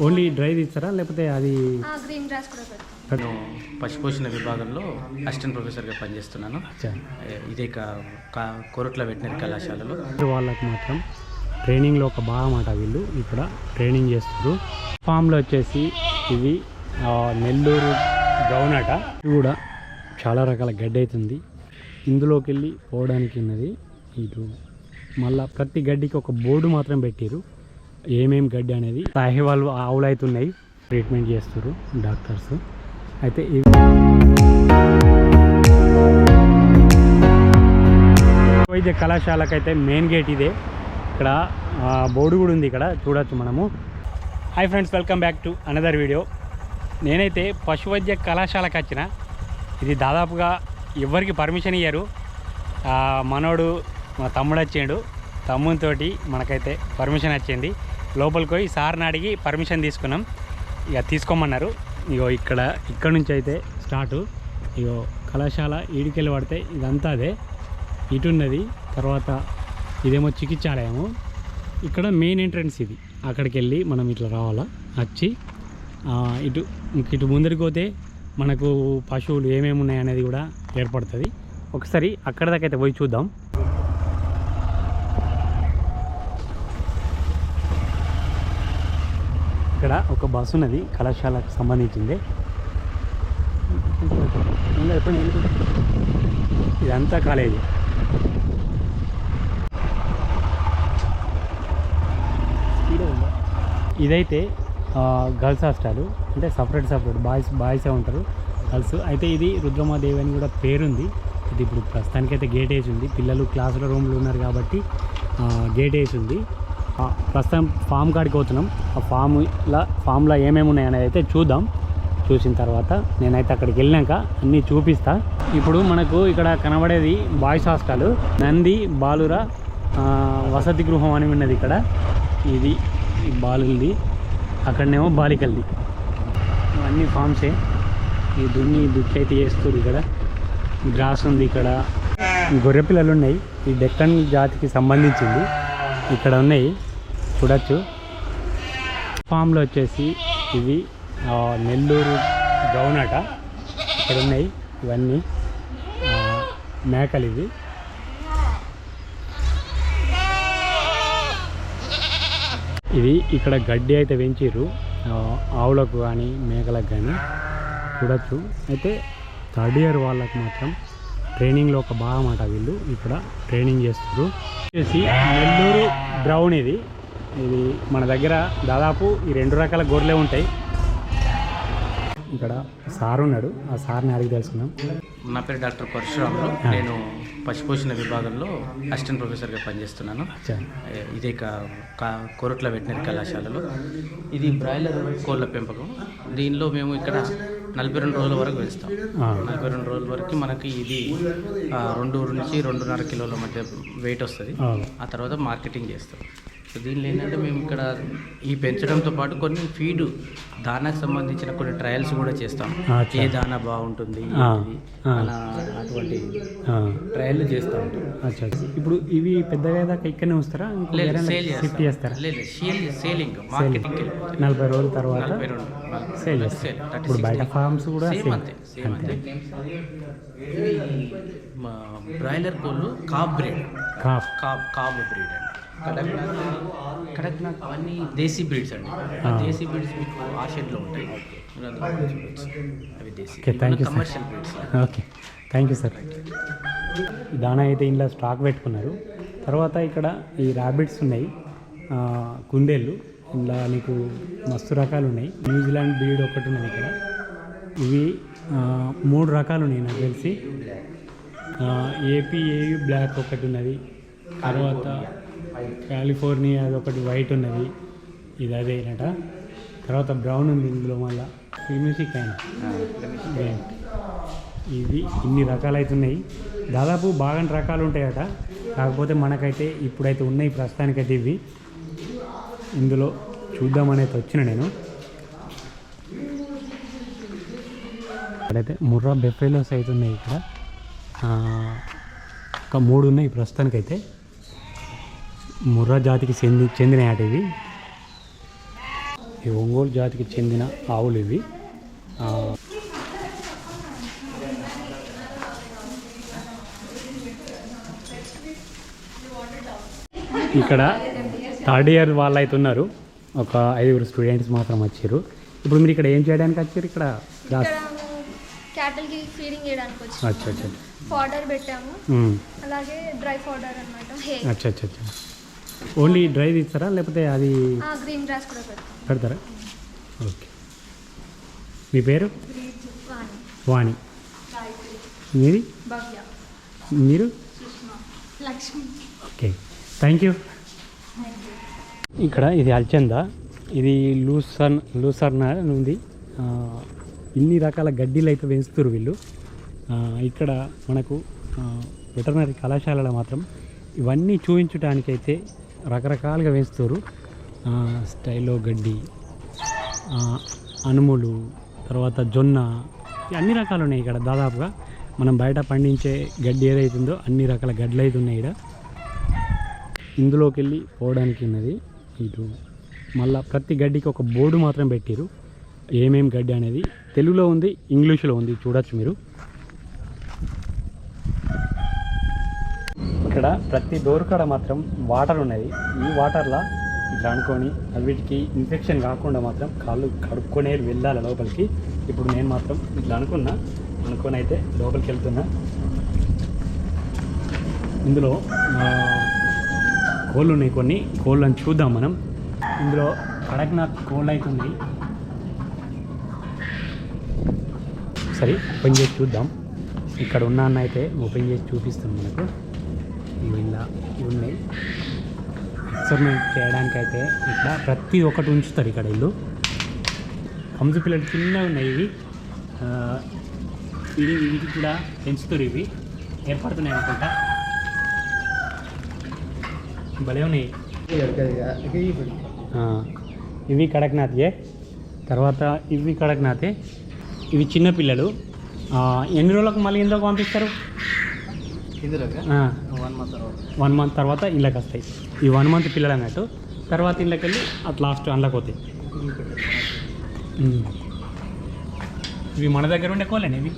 Only dry ఇస్తారా లేకపోతే అది గ్రీన్ గ్రాస్ కూడా పెడతాం. నేను పశుపోషణ విభాగంలో అసిస్టెంట్ ప్రొఫెసర్గా పనిచేస్తున్నాను. ఇదే కోరుట్ల వెటనరీ కళాశాలలో. వాళ్ళకి మాత్రం ట్రైనింగ్లో ఒక భాగం అట. వీళ్ళు ఇక్కడ ట్రైనింగ్ చేస్తారు. ఫామ్లో వచ్చేసి ఇవి నెల్లూరు బ్రౌన్ అట. ఇది కూడా చాలా రకాల గడ్డి అవుతుంది. ఇందులోకి వెళ్ళి పోవడానికి ఉన్నది. ఇటు మళ్ళీ ప్రతి గడ్డికి ఒక బోర్డు మాత్రం పెట్టారు, ఏమేం గడ్డి అనేది. సాహివాల్ ఆవులు అవుతున్నాయి, ట్రీట్మెంట్ చేస్తారు డాక్టర్స్. అయితే వైద్య కళాశాలకైతే మెయిన్ గేట్ ఇదే. ఇక్కడ బోర్డు కూడా ఉంది, ఇక్కడ చూడొచ్చు మనము. Hi friends, welcome back to another video. నేనైతే పశు వైద్య కళాశాలకు వచ్చిన. ఇది దాదాపుగా ఎవరికి పర్మిషన్ ఇయ్యారు. మనోడు మా తమ్ముడు వచ్చాడు, తమ్మునితోటి మనకైతే పర్మిషన్ వచ్చింది. లోపలికి పోయి సార్ని అడిగి పర్మిషన్ తీసుకున్నాం. ఇక తీసుకోమన్నారు. ఇక్కడ నుంచి అయితే స్టార్టు. ఇగో కళాశాల ఈడికెళ్ళి పడితే ఇదంతా అదే. ఇటున్నది, తర్వాత ఇదేమో చికిత్సాలయము. ఇక్కడ మెయిన్ ఎంట్రన్స్ ఇది. అక్కడికి వెళ్ళి మనం ఇట్లా రావాలా. వచ్చి ఇటు ముందరికి పోతే మనకు పశువులు ఏమేమి ఉన్నాయనేది కూడా ఏర్పడుతుంది. ఒకసారి అక్కడ దాకా అయితే పోయి చూద్దాం. ఇక్కడ ఒక బస్సు ఉన్నది, కళాశాలకు సంబంధించింది. ఇదంతా కాలేజీ. ఇదైతే గర్ల్స్ హాస్టల్, అంటే సపరేట్ బాయ్సే ఉంటారు, గర్ల్స్. అయితే ఇది రుద్రమాదేవి అని కూడా పేరుంది. ఇది ఇప్పుడు ప్రస్తుతానికైతే గేట్ వేసి ఉంది. పిల్లలు క్లాసుల రూమ్లో ఉన్నారు కాబట్టి గేట్ వేసి ఉంది. ప్రస్తుతం ఫామ్ కాడికి పోతున్నాం. ఆ ఫామ్లో ఏమేమి ఉన్నాయనేది అయితే చూద్దాం. చూసిన తర్వాత నేనైతే అక్కడికి వెళ్ళాక అన్నీ చూపిస్తా. ఇప్పుడు మనకు ఇక్కడ కనబడేది బాయ్స్ హాస్టల్, నంది బాలుర వసతి గృహం అని ఉన్నది. ఇక్కడ ఇది బాలులది, అక్కడనేమో బాలికలది. అన్నీ ఫామ్సే. ఈ దుక్కి అయితే చేస్తుంది. ఇక్కడ గ్రాస్ ఉంది. ఇక్కడ గొర్రె పిల్లలు ఉన్నాయి. ఈ డెక్కన్ జాతికి సంబంధించింది ఇక్కడ ఉన్నాయి, చూడచ్చు. ఫామ్లో వచ్చేసి ఇవి నెల్లూరు బ్రౌన్ అట. ఇక్కడ ఉన్నాయి ఇవన్నీ మేకలు. ఇది ఇక్కడ గడ్డి అయితే పెంచారు ఆవులకు కానీ మేకలకు కానీ, చూడచ్చు. అయితే థర్డ్ ఇయర్ వాళ్ళకి మాత్రం ట్రైనింగ్లో ఒక భాగం అట. వీళ్ళు ఇక్కడ ట్రైనింగ్ చేస్తారు. వచ్చేసి నెల్లూరు బ్రౌన్. ఇది మన దగ్గర దాదాపు ఈ 2 రకాల గొర్రెలే ఉంటాయి. ఇక్కడ సార్ ఉన్నాడు, ఆ సార్ని అడిగి తెలుసుకున్నాం. నా పేరు డాక్టర్ పరశురాములు. నేను పశుపోషణ విభాగంలో అసిస్టెంట్ ప్రొఫెసర్గా పనిచేస్తున్నాను. ఇదే కోరుట్ల వెటనరీ కళాశాలలో. ఇది బ్రాయిలర్ కోళ్ళ పెంపకం. దీనిలో మేము ఇక్కడ 42 రోజుల వరకు పెంచుతాం. 42 రోజుల వరకు మనకి ఇది 2 నుంచి 2.5 కిలోల మధ్య వెయిట్ వస్తుంది. ఆ తర్వాత మార్కెటింగ్ చేస్తాం. సో దీనిలో ఏంటంటే మేము ఇక్కడ ఈ పెంచడంతో పాటు కొన్ని ఫీడ్ దానాకు సంబంధించిన కొన్ని ట్రయల్స్ కూడా చేస్తాం. ఏ దానా బాగుంటుంది అటువంటి ట్రయల్ చేస్తూ ఉంటాం. ఇప్పుడు ఇవి పెద్దగా దాకా ఇక్కడనే వస్తారా? షిఫ్ట్ చేస్తారా? లేదు, సేలింగ్ మార్కెటింగ్ 40 రోజుల తర్వాత సేల్ చేస్తారు. ఇప్పుడు బయట ఫార్మ్స్ కూడా సేమ్ అంతే. బ్రాయిలర్ కోళ్ళు కాబ్ బ్రీడ్ బ్రీడ్ అండి. కడక్నాథ్ అవన్నీ దేశీ బ్రీడ్స్ అండి. దేశీ బ్రీడ్స్ మీకు ఆ షెడ్లో ఉంటాయి. అవి దేశీ commercial breeds. Okay, thank you sir. దానా అయితే ఇంట్లో స్టాక్ పెట్టుకున్నారు. తర్వాత ఇక్కడ ఈ ర్యాబిట్స్ ఉన్నాయి, కుందేళ్ళు. ఇంట్లో నీకు మస్తు రకాలు ఉన్నాయి. న్యూజిలాండ్ బ్రీడ్ ఒకటి ఉన్నది ఇక్కడ. ఇవి 3 రకాలు ఉన్నాయి నాకు తెలిసి. ఏపీఏయు బ్లాక్ ఒకటి ఉన్నది, తర్వాత కాలిఫోర్నియా అదొకటి వైట్ ఉన్నది, ఇది అదేనట. తర్వాత బ్రౌన్ ఉంది ఇందులో. మళ్ళీ ఫిల్మిషిక్ అయినా ఇవి ఇన్ని రకాలు అవుతున్నాయి. దాదాపు బాగా రకాలు ఉంటాయట. కాకపోతే మనకైతే ఇప్పుడైతే ఉన్నాయి ప్రస్తుతానికైతే ఇవి. ఇందులో చూద్దామనేది వచ్చిన నేను. ఇక్కడైతే ముర్రా బెఫెలోస్ అవుతున్నాయి. ఇక్కడ ఒక 3 ఉన్నాయి ప్రస్తుతానికైతే. ముర్రా జాతికి చెందిన ఆట ఇవి. ఈ ఒంగోలు జాతికి చెందిన ఆవులు ఇవి. ఇక్కడ థర్డ్ ఇయర్ వాళ్ళు అయితే ఉన్నారు, ఒక 5 స్టూడెంట్స్ మాత్రం వచ్చారు. ఇప్పుడు మీరు ఇక్కడ ఏం చేయడానికి వచ్చారు? ఇక్కడ క్యాటిల్కి ఫీడింగ్ చేయడానికి వచ్చి అచ్చా అచ్చా ఫాడర్ పెట్టాము, అలాగే డ్రై ఫాడర్ అనమాట. అచ్చా అచ్చా అచ్చా. ఓన్లీ డ్రై ఇస్తారా లేకపోతే అది గ్రీన్ గ్రాస్ కూడా పెడతారా? ఓకే. మీ పేరు? వాణి. మీది? మీరు? లక్ష్మి. Okay, thank you. ఇక్కడ ఇది అల్చందా, ఇది లూసర్న ఉంది. ఇన్ని రకాల గడ్డీలు అయితే పెంచుతారు వీళ్ళు. ఇక్కడ మనకు వెటర్నరీ కళాశాలలో మాత్రం ఇవన్నీ చూపించడానికైతే రకరకాలుగా పెంచుతారు. స్టైలో గడ్డి, అనుములు, తర్వాత జొన్న, అన్ని రకాలు ఉన్నాయి ఇక్కడ. దాదాపుగా మనం బయట పండించే గడ్డి ఏదైతుందో అన్ని రకాల గడ్డలు అయితే ఉన్నాయి ఇక్కడ. ఇందులోకి వెళ్ళి పోవడానికి ఉన్నది ఇటు. మళ్ళీ ప్రతి గడ్డికి ఒక బోర్డు మాత్రం పెట్టారు, ఏమేం గడ్డి అనేది. తెలుగులో ఉంది, ఇంగ్లీష్లో ఉంది, చూడొచ్చు మీరు. ఇక్కడ ప్రతి డోర్ కాడ మాత్రం వాటర్ ఉన్నది. ఈ వాటర్లో ఇట్లా అనుకొని వీటికి ఇన్ఫెక్షన్ కాకుండా మాత్రం కాళ్ళు కడుక్కొనే వెళ్ళాలి లోపలికి. ఇప్పుడు నేను మాత్రం ఇట్లా అనుకొని అయితే లోపలికి వెళ్తున్నా. ఇందులో కోళ్ళు ఉన్నాయి, కొన్ని కోళ్ళని చూద్దాం మనం. ఇందులో కడక్నాథ్ కోళ్ళు అయితే ఉన్నాయి. సరే, ఓపెన్ చేసి చూద్దాం. ఇక్కడ ఉన్న అన్న అయితే ఓపెన్ చేసి చూపిస్తాం మనకు. ఇవి ఉన్నాయి. ఎక్స్పెరిమెంట్ చేయడానికైతే ఇట్లా ప్రతి ఒక్కటి ఉంచుతారు ఇక్కడ ఇల్లు. కంసు పిల్లలు చిన్నగా ఉన్నాయి ఇవి. వీటికి కూడా పెంచుతారు, ఇవి ఏర్పడుతున్నాయి అనుకుంటా. భలే ఉన్నాయి. ఇవి కడక్నాథే. తర్వాత ఇవి కడక్నాథే. ఇవి చిన్న పిల్లలు. ఎన్ని రోజులకు మళ్ళీ ఇందులోకి పంపిస్తారు? 1 మంత్ తర్వాత ఇళ్ళకి వస్తాయి. ఈ 1 మంత్ పిల్లలు అన్నట్టు. తర్వాత ఇళ్ళకి వెళ్ళి అట్ లాస్ట్ అందులోకి పోతాయి. ఇవి మన దగ్గర ఉండే కోళ్ళేనా ఇవి?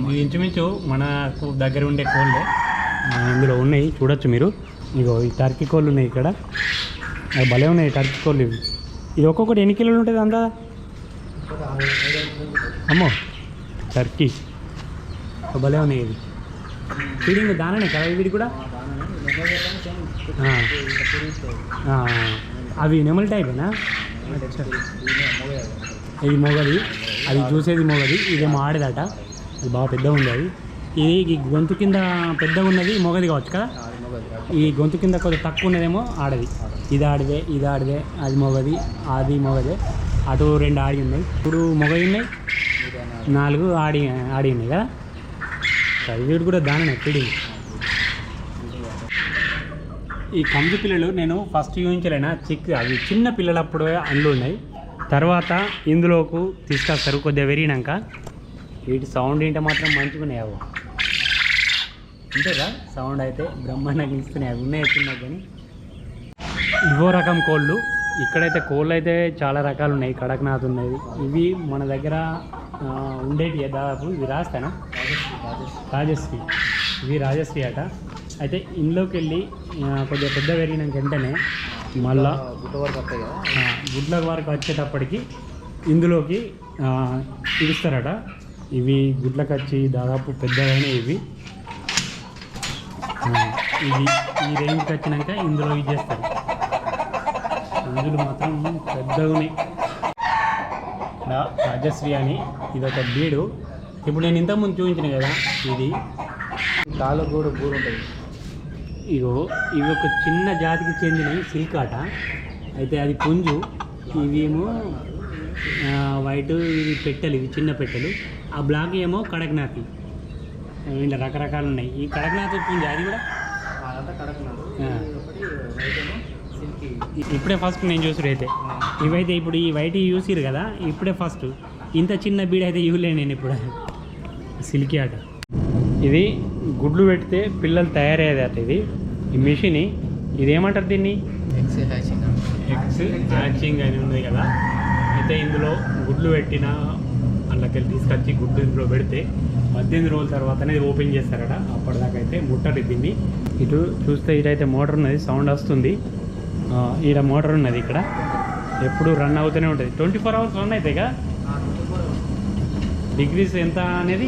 ఇవి ఇంచుమించు మనకు దగ్గర ఉండే కోళ్ళే. ఇందులో ఉన్నాయి, చూడొచ్చు మీరు. ఇగో ఈ టర్కీ కోళ్ళు ఉన్నాయి ఇక్కడ. అవి భలే ఉన్నాయి టర్కీ కోళ్ళు ఇవి. ఇది ఒక్కొక్కటి ఎన్ని కిలోలు ఉంటుంది అందా? అమ్మో, టర్కీ భలే ఉన్నాయి ఇవి. ఫీడింగ్ దాననే కదా వీడి కూడా? అవి నెమలి టైపేనా? ఇది మొగది, అది చూసేది మొగది, ఇదేమో ఆడేదట. అది బాగా పెద్దగా ఉంది. అది ఇది గొంతు కింద పెద్దగా ఉన్నది మొగది కావచ్చు కదా. ఈ గొంతు కింద కొద్దిగా తక్కువ ఉన్నదేమో ఆడది. ఇది ఆడిదే, అది మొగది, అది మొగదే. అటు 2 ఆడి ఉన్నాయి. ఇప్పుడు మొగవి ఉన్నాయి, 4 ఆడి ఉన్నాయి కదా. వీడు కూడా దానినే ఫీడింగ్. ఈ కంజు పిల్లలు నేను ఫస్ట్ చూపించలేనా, అవి చిన్న పిల్లలప్పుడు అందులో ఉన్నాయి. తర్వాత ఇందులోకి తీసుకొస్తారు కొద్దిగా పెరిగినాక. వీటి సౌండ్ ఏంటో మాత్రం మంచిగా ఉన్నాయి. అవి అంతేగా సౌండ్ అయితే బ్రహ్మాండంగా ఇస్తున్నాయి. అవి ఉన్నాయి చిన్నగా. కానీ ఇవో రకం కోళ్ళు. ఇక్కడైతే కోళ్ళు అయితే చాలా రకాలు ఉన్నాయి. కడక్నాథ్ ఉన్నది. ఇవి మన దగ్గర ఉండేటి దాదాపు. ఇవి రాస్తానా? రాజశ్రీ. ఇవి రాజశ్రీ అట. అయితే ఇందులోకి వెళ్ళి కొద్దిగా పెద్ద పెరిగినాక వెంటనే మళ్ళా గుడ్ల వరకు వచ్చేటప్పటికి ఇందులోకి ఇస్తారట. ఇవి గుడ్లకు వచ్చి దాదాపు పెద్దగానే ఇవి ఈ రేంజ్కి వచ్చినాక ఇందులో ఇది చేస్తారు. అందులో మాత్రం పెద్దగా ఉన్నాయి. రాజశ్రీ అని ఇదొక బీడు. ఇప్పుడు నేను ఇంతకుముందు చూపించిన కదా, ఇది కాలు కూడా బూరు ఉంటుంది. ఇగో ఇవి ఒక చిన్న జాతికి చెందిన సిల్క్ ఆట. అయితే అది పుంజు, ఇవేమో వైట్, ఇవి పెట్టెలు, ఇవి చిన్న పెట్టెలు. ఆ బ్లాక్ ఏమో కడక్నాథ్. ఇలా రకరకాలు ఉన్నాయి. ఈ కడక్నాథ్ పుంజు అది కూడా ఇప్పుడే ఫస్ట్ నేను చూసుడు. అయితే ఇవైతే ఇప్పుడు ఈ వైట్ చూసిరు కదా, ఇప్పుడే ఫస్ట్. ఇంత చిన్న బీడ్ అయితే ఇవ్వలే నేను ఇప్పుడు. సిల్కీ ఆట. ఇది గుడ్లు పెడితే పిల్లలు తయారయ్యేది అట. ఇది ఈ మిషన్, ఇదేమంటారు దీన్ని? ఎగ్స్ మ్యాచింగ్ అని ఉంది కదా, అయితే ఇందులో గుడ్లు పెట్టిన అందులోకి తీసుకొచ్చి గుడ్డు ఇందులో పెడితే 18 రోజుల తర్వాతనే ఓపెన్ చేస్తారట. అప్పటిదాకా అయితే ముట్టరు దీన్ని. ఇటు చూస్తే ఇటైతే మోటార్ ఉన్నది, సౌండ్ వస్తుంది. ఈడ మోటార్ ఉన్నది, ఇక్కడ ఎప్పుడు రన్ అవుతూనే ఉంటుంది. 24 అవర్స్ రన్ అవుతాయి కదా. డిగ్రీస్ ఎంత అనేది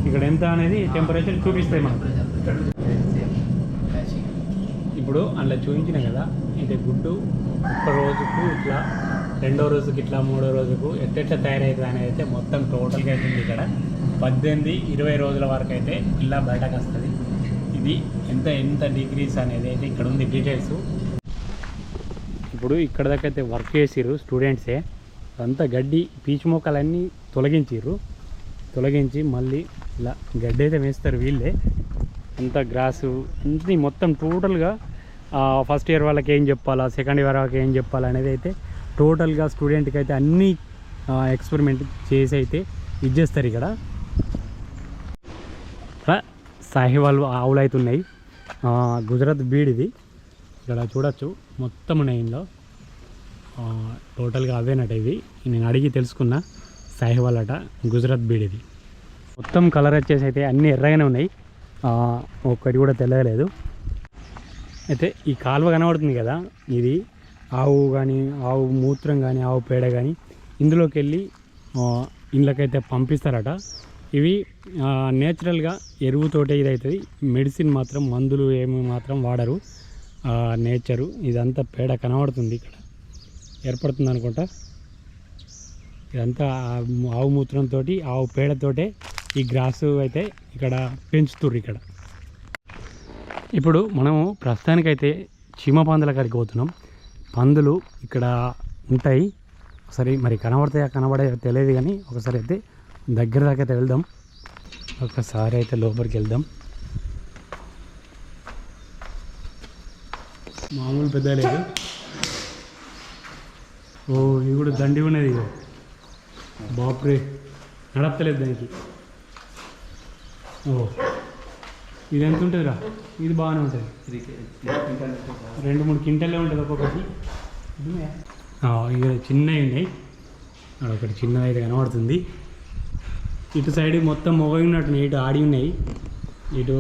ఇక్కడ ఎంత అనేది టెంపరేచర్ చూపిస్తాయి మనకు. ఇప్పుడు అందులో చూపించిన కదా, ఇది గుడ్డు ఒక్క రోజుకు ఇట్లా, రెండో రోజుకి ఇట్లా, మూడో రోజుకు ఎట్లా తయారవుతుంది అనేది అయితే మొత్తం టోటల్గా అవుతుంది. ఇక్కడ 18-20 రోజుల వరకు అయితే ఇలా బయటకు వస్తుంది. ఇది ఎంత డిగ్రీస్ అనేది అయితే ఇక్కడ ఉంది డీటెయిల్స్. ఇప్పుడు ఇక్కడ దాకా అయితే వర్క్ చేసిర్రు స్టూడెంట్సే. అంతా గడ్డి పీచు మొక్కలన్నీ తొలగించి మళ్ళీ ఇలా గడ్డి అయితే వేస్తారు వీళ్ళే. అంతా గ్రాసు అన్నీ మొత్తం టోటల్గా ఫస్ట్ ఇయర్ వాళ్ళకి ఏం చెప్పాలా, సెకండ్ ఇయర్ వాళ్ళకి ఏం చెప్పాలా అనేది అయితే టోటల్గా స్టూడెంట్కి అయితే అన్నీ ఎక్స్పెరిమెంట్ చేసి అయితే ఇచ్చేస్తారు. ఇక్కడ సాహివాల్ ఆవులు అయితే ఉన్నాయి. గుజరాత్ బీడ్ ఇది. ఇక్కడ చూడొచ్చు మొత్తం ఉన్నాయి ఇందులో. టోటల్గా అవేనట ఇవి. నేను అడిగి తెలుసుకున్నా, సాహివాల్ అట, గుజరాత్ బీడ్ ఇది. మొత్తం కలర్ వచ్చేసి అయితే అన్నీ ఎర్రగానే ఉన్నాయి, ఒక్కటి కూడా తెల్లలేదు. అయితే ఈ కాలువ కనబడుతుంది కదా, ఇది ఆవు కానీ, ఆవు మూత్రం కానీ, ఆవు పేడ కానీ ఇందులోకి వెళ్ళి ఇండ్లకైతే పంపిస్తారట. ఇవి నేచురల్గా ఎరువుతోటే ఇది అవుతుంది. మెడిసిన్ మాత్రం, మందులు ఏమి మాత్రం వాడరు. నేచరు ఇదంతా పేడ కనబడుతుంది, ఇక్కడ ఏర్పడుతుంది అనుకుంటా. ఇదంతా ఆవు మూత్రంతో, ఆవు పేడతోటే ఈ గ్రాసు అయితే ఇక్కడ పెంచుతుర్రు. ఇక్కడ ఇప్పుడు మనము ప్రస్తుతానికైతే చీమ పందుల కాడికి పోతున్నాం. పందులు ఇక్కడ ఉంటాయి. ఒకసారి మరి కనబడే తెలియదు కానీ ఒకసారి అయితే దగ్గర దాకా అయితే వెళ్దాం. ఒకసారి అయితే లోపలికి వెళ్దాం. మామూలు పెద్ద లేదు. ఓ ఇది కూడా దండి ఉన్నది. బాపురే, నడపలేదు దానికి. ఓ ఇది ఎంత ఉంటుందిరా? ఇది బాగానే ఉంటుంది. 2-3 క్వింటల్లే ఉంటుంది ఒక్కొక్కటి. ఇక చిన్నవి ఉన్నాయి. ఒకటి చిన్నది అయితే కనబడుతుంది. ఇటు సైడ్ మొత్తం మొగైనట్టు ఇటు ఆడి ఉన్నాయి. ఇటు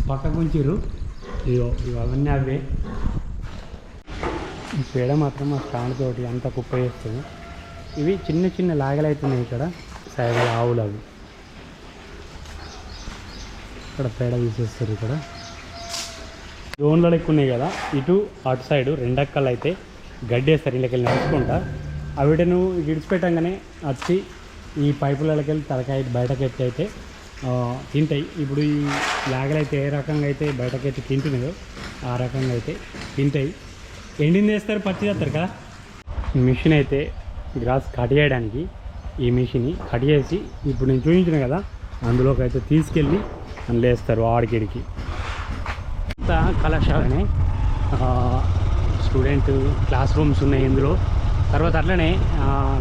పక్కకు ఉంచిర్రు. ఇగో అవన్నీ అవే. ఈ పేడ మాత్రం ఆ స్టాండ్ తోటి అంతా కుప్ప చేస్తుంది. ఇవి చిన్న లాగలు అవుతున్నాయి ఇక్కడ సైడ్ ఆవులు. అవి ఇక్కడ పేడ తీసేస్తారు. ఇక్కడ జోన్లో ఎక్కువ ఉన్నాయి కదా, ఇటు అటు సైడు 2 అక్కలు అయితే గడ్డేస్తారు. ఇళ్ళకి వెళ్ళి నడుచుకుంటా అవిటను విడిచిపెట్టంగానే వచ్చి ఈ పైపులకి వెళ్ళి తలకాయ బయటకెత్తి అయితే తింటాయి. ఇప్పుడు ఈ లాగలు అయితే ఏ రకంగా అయితే బయటకెత్తి తింటున్నాయో ఆ రకంగా అయితే తింటాయి. ఎండింది వేస్తారు, పచ్చి చేస్తారు కదా. మిషన్ అయితే గ్రాస్ కట్ చేయడానికి ఈ మిషన్ కట్ చేసి ఇప్పుడు నేను చూపించిన కదా అందులోకి అయితే తీసుకెళ్ళి అందులో వేస్తారు ఆడికిడికి. ఇంత కళాశాలనే స్టూడెంట్ క్లాస్ రూమ్స్ ఉన్నాయి ఇందులో. తర్వాత అట్లనే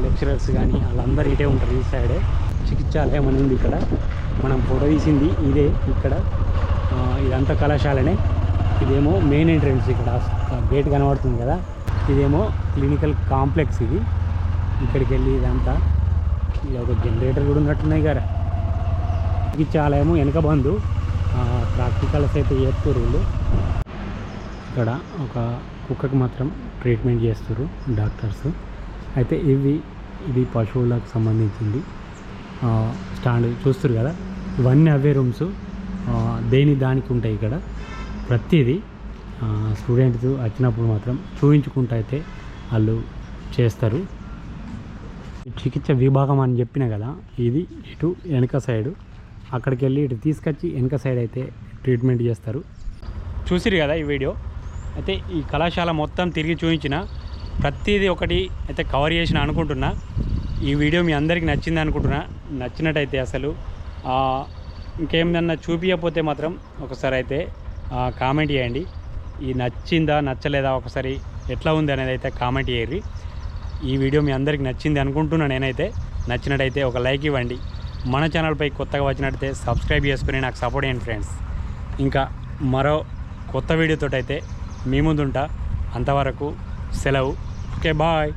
లెక్చరర్స్ కానీ వాళ్ళందరూ ఇటే ఉంటారు. ఈ సైడే చికిత్సాలయం అని ఉంది. ఇక్కడ మనం ఫోటో తీసింది ఇదే. ఇక్కడ ఇదంతా కళాశాలనే. ఇదేమో మెయిన్ ఎంట్రెన్స్. ఇక్కడ గేట్ కనబడుతుంది కదా, ఇదేమో క్లినికల్ కాంప్లెక్స్. ఇది ఇక్కడికి వెళ్ళి ఇదంతా ఇది ఒక జనరేటర్ కూడా ఉన్నట్టున్నాయి కదా. చికిత్సాలయము వెనక బంధు. ప్రాక్టికల్స్ అయితే చేస్తారు వీళ్ళు. ఇక్కడ ఒక కుక్కకి మాత్రం ట్రీట్మెంట్ చేస్తారు డాక్టర్స్. అయితే ఇది పశువులకు సంబంధించింది. స్టాండ్ చూస్తారు కదా, ఇవన్నీ అవే రూమ్స్. దానికి ఉంటాయి ఇక్కడ ప్రతిదీ. స్టూడెంట్స్ వచ్చినప్పుడు మాత్రం చూపించుకుంటూ అయితే వాళ్ళు చేస్తారు. చికిత్స విభాగం అని చెప్పిన కదా, ఇది ఇటు వెనక సైడు. అక్కడికి వెళ్ళి ఇటు తీసుకొచ్చి వెనక సైడ్ అయితే ట్రీట్మెంట్ చేస్తారు. చూసిరు కదా ఈ వీడియో. అయితే ఈ కళాశాల మొత్తం తిరిగి చూపించిన ప్రతిదీ ఒకటి అయితే కవర్ చేసిన అనుకుంటున్నా. ఈ వీడియో మీ అందరికీ నచ్చింది అనుకుంటున్నా. నచ్చినట్టయితే అసలు ఇంకేమన్నా చూపించకపోతే మాత్రం ఒకసారి అయితే కామెంట్ చేయండి. ఈ నచ్చిందా నచ్చలేదా ఒకసారి ఎట్లా ఉంది అనేది అయితే కామెంట్ చేయరు. ఈ వీడియో మీ అందరికీ నచ్చింది అనుకుంటున్నా నేనైతే. నచ్చినట్టయితే ఒక లైక్ ఇవ్వండి. మన ఛానల్పై కొత్తగా వచ్చినట్టయితే సబ్స్క్రైబ్ చేసుకుని నాకు సపోర్ట్ చేయండి ఫ్రెండ్స్. ఇంకా మరో కొత్త వీడియోతో అయితే మీ ముందుంటా. అంతవరకు సెలవు. Okay bye.